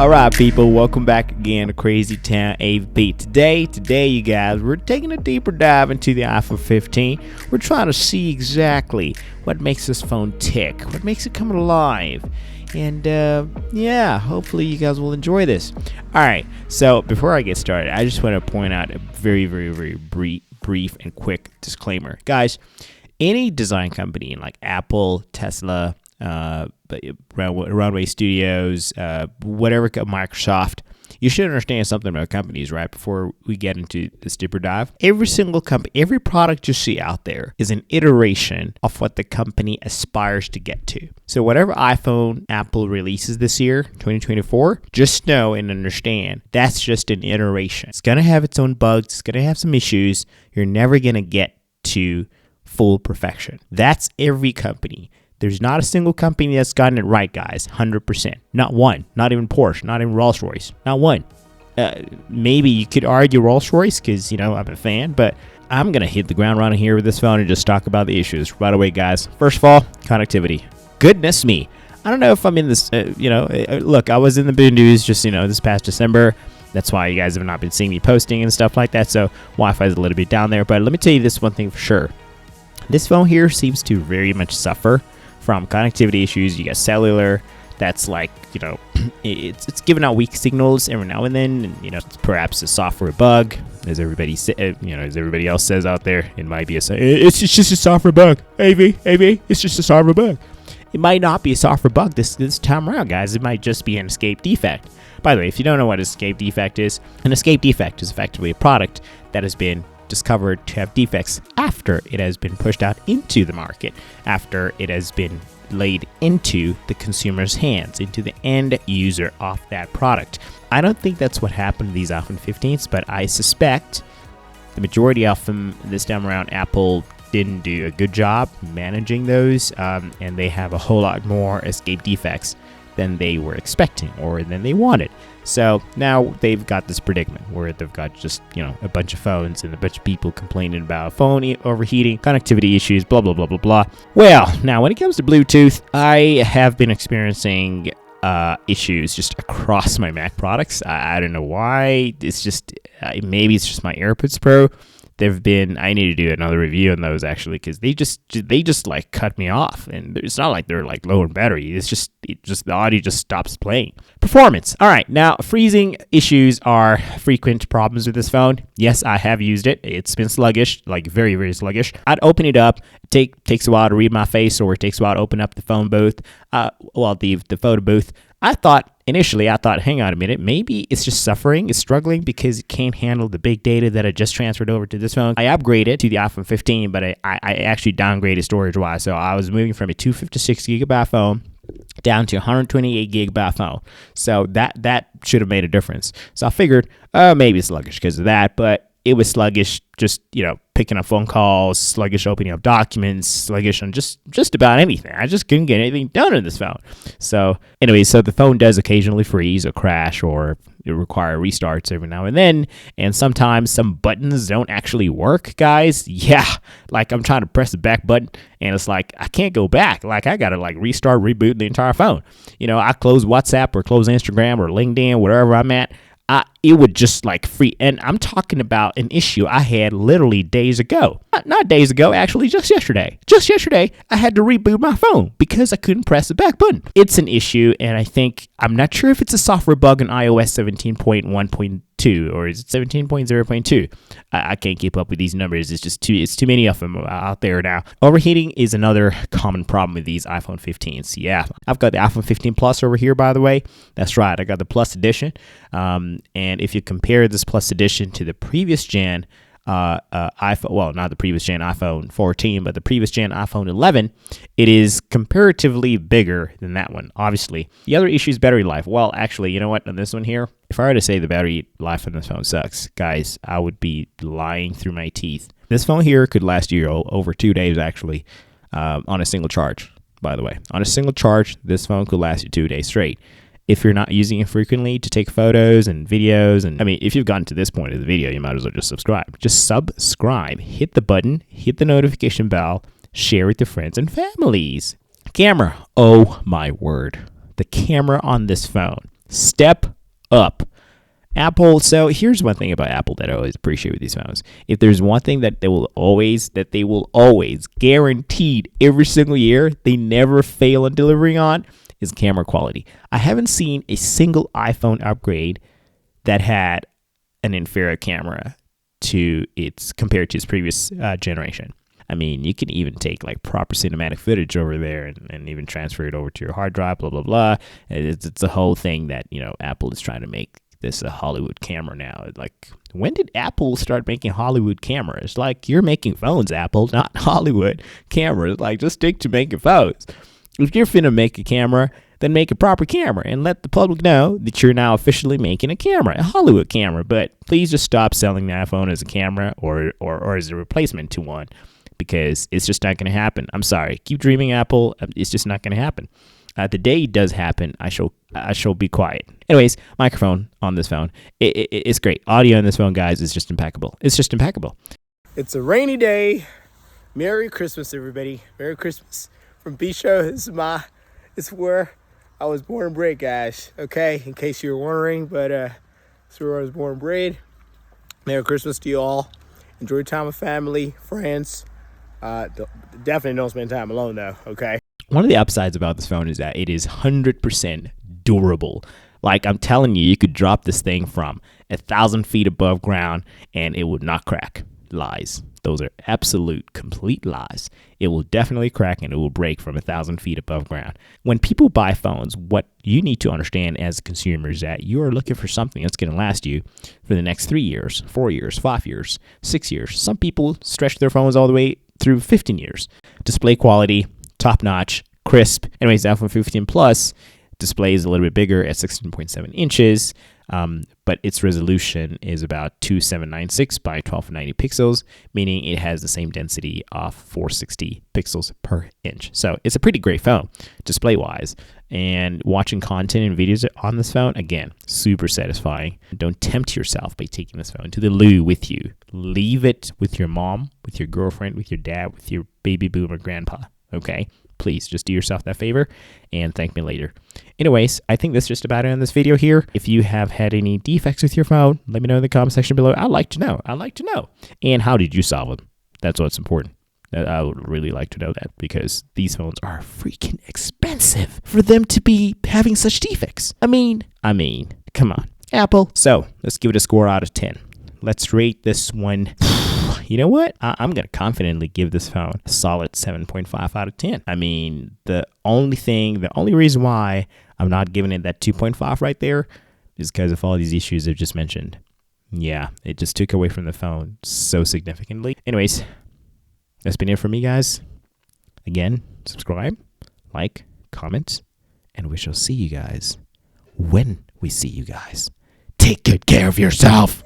Alright people, welcome back again to Crazy Town AVP. Today you guys, we're taking a deeper dive into the iPhone 15. We're trying to see exactly what makes this phone tick, what makes it come alive. And yeah, hopefully you guys will enjoy this. Alright, so before I get started, I just want to point out a very brief and quick disclaimer. Guys, any design company like Apple, Tesla, Runway Studios, whatever, Microsoft, you should understand something about companies, right? Before we get into this deeper dive, every single company, every product you see out there is an iteration of what the company aspires to get to. So whatever iPhone Apple releases this year, 2024, just know and understand that's just an iteration. It's gonna have its own bugs. It's gonna have some issues. You're never gonna get to full perfection. That's every company. There's not a single company that's gotten it right, guys. 100%. Not one. Not even Porsche. Not even Rolls-Royce. Not one. Maybe you could argue Rolls-Royce because, you know, I'm a fan. But I'm going to hit the ground running here with this phone and just talk about the issues right away, guys. First of all, connectivity. Goodness me. I don't know if I'm in this, look, I was in the news just, this past December. That's why you guys have not been seeing me posting and stuff like that. So Wi-Fi is a little bit down there. But let me tell you this one thing for sure. This phone here seems to very much suffer from connectivity issues. You got cellular that's like, it's giving out weak signals every now and then, and, it's perhaps a software bug, as everybody as everybody else says out there. It might be it's just a software bug. AV, it's just a software bug. It might not be a software bug this time around, guys. It might just be an escape defect. By the way, if you don't know what an escape defect is, an escape defect is effectively a product that has been discovered to have defects after it has been pushed out into the market, after it has been laid into the consumer's hands, into the end user of that product. I don't think that's what happened to these iPhone 15s, but I suspect the majority of them this time around, Apple didn't do a good job managing those, and they have a whole lot more escape defects than they were expecting or than they wanted. So now they've got this predicament where they've got just, a bunch of phones and a bunch of people complaining about phone overheating, connectivity issues, blah, blah, blah, blah, blah. Well, now when it comes to Bluetooth, I have been experiencing issues just across my Mac products. I don't know why. It's just, maybe it's just my AirPods Pro. I need to do another review on those actually, because they just like cut me off, and it's not like they're like low in battery. It's just the audio just stops playing. Performance. All right, now freezing issues are frequent problems with this phone. Yes, I have used it. It's been sluggish, like very, very sluggish. I'd open it up. Takes a while to read my face, or it takes a while to open up the phone booth. The photo booth. Initially, I thought, hang on a minute, maybe it's just it's struggling because it can't handle the big data that I just transferred over to this phone. I upgraded to the iPhone 15, but I actually downgraded storage-wise. So I was moving from a 256 gigabyte phone down to 128 gigabyte phone. So that should have made a difference. So I figured, maybe it's sluggish because of that, but it was sluggish just, picking up phone calls, sluggish opening up documents, sluggish on just about anything. I just couldn't get anything done on this phone. So anyway, the phone does occasionally freeze or crash, or it require restarts every now and then. And sometimes some buttons don't actually work, guys. Yeah, like I'm trying to press the back button and it's like I can't go back. Like I gotta restart, reboot the entire phone. I close WhatsApp or close Instagram or LinkedIn, wherever I'm at. It would just free. And I'm talking about an issue I had literally days ago. Not days ago, actually, just yesterday. Just yesterday, I had to reboot my phone because I couldn't press the back button. It's an issue, and I'm not sure if it's a software bug in iOS 17.1.2 or is it 17.0.2. I can't keep up with these numbers. It's too many of them out there now. Overheating is another common problem with these iPhone 15s. Yeah, I've got the iPhone 15 Plus over here, by the way. That's right, I got the Plus edition. And if you compare this Plus edition to the previous gen iPhone, well, not the previous gen iPhone 14, but the previous gen iPhone 11, it is comparatively bigger than that one, obviously. The other issue is battery life. Well, actually, you know what, on this one here, if I were to say the battery life on this phone sucks, guys, I would be lying through my teeth. This phone here could last you over 2 days, actually, on a single charge, by the way. On a single charge, this phone could last you 2 days straight. If you're not using it frequently to take photos and videos, and if you've gotten to this point of the video, you might as well just subscribe. Just subscribe, hit the button, hit the notification bell, share with your friends and families. Camera, oh my word. The camera on this phone Step up. Apple. So here's one thing about Apple that I always appreciate with these phones. If there's one thing that they will always guaranteed every single year, they never fail in delivering on, is camera quality. I haven't seen a single iPhone upgrade that had an inferior camera to its compared to its previous generation. I mean, you can even take like proper cinematic footage over there and even transfer it over to your hard drive, blah, blah, blah. It's a whole thing that, Apple is trying to make this a Hollywood camera now. Like, when did Apple start making Hollywood cameras? Like, you're making phones, Apple, not Hollywood cameras. Like, just stick to making phones. If you're finna make a camera, then make a proper camera and let the public know that you're now officially making a camera, a Hollywood camera. But please just stop selling the iPhone as a camera or as a replacement to one, because it's just not going to happen. I'm sorry. Keep dreaming, Apple. It's just not going to happen. The day it does happen, I shall be quiet. Anyways, microphone on this phone. It's great. Audio on this phone, guys, is just impeccable. It's just impeccable. It's a rainy day. Merry Christmas, everybody. Merry Christmas from B-Show. It's where I was born and bred, guys. Okay, in case you were wondering, but it's where I was born and bred. Merry Christmas to you all. Enjoy your time with family, friends. Definitely don't spend time alone, though, okay? One of the upsides about this phone is that it is 100% durable. Like, I'm telling you, you could drop this thing from 1,000 feet above ground and it would not crack. Lies. Those are absolute, complete lies. It will definitely crack and it will break from 1,000 feet above ground. When people buy phones, what you need to understand as a consumer is that you are looking for something that's going to last you for the next 3 years, 4 years, 5 years, 6 years. Some people stretch their phones all the way through 15 years. Display quality, top notch, crisp. Anyways, the iPhone 15 Plus display is a little bit bigger at 16.7 inches, but its resolution is about 2796 by 1290 pixels, meaning it has the same density of 460 pixels per inch. So it's a pretty great phone display wise. And watching content and videos on this phone, again, super satisfying. Don't tempt yourself by taking this phone to the loo with you. Leave it with your mom, with your girlfriend, with your dad, with your baby boomer grandpa. Okay? Please just do yourself that favor and thank me later. Anyways, I think that's just about it in this video here. If you have had any defects with your phone, let me know in the comment section below. I'd like to know. And how did you solve them? That's what's important. I would really like to know that, because these phones are freaking expensive for them to be having such defects. I mean, come on, Apple. So let's give it a score out of 10. Let's rate this one. You know what? I'm going to confidently give this phone a solid 7.5 out of 10. I mean, the only reason why I'm not giving it that 2.5 right there is because of all these issues I've just mentioned. Yeah, it just took away from the phone so significantly. Anyways, that's been it for me, guys. Again, subscribe, like, comment, and we shall see you guys when we see you guys. Take good care of yourself.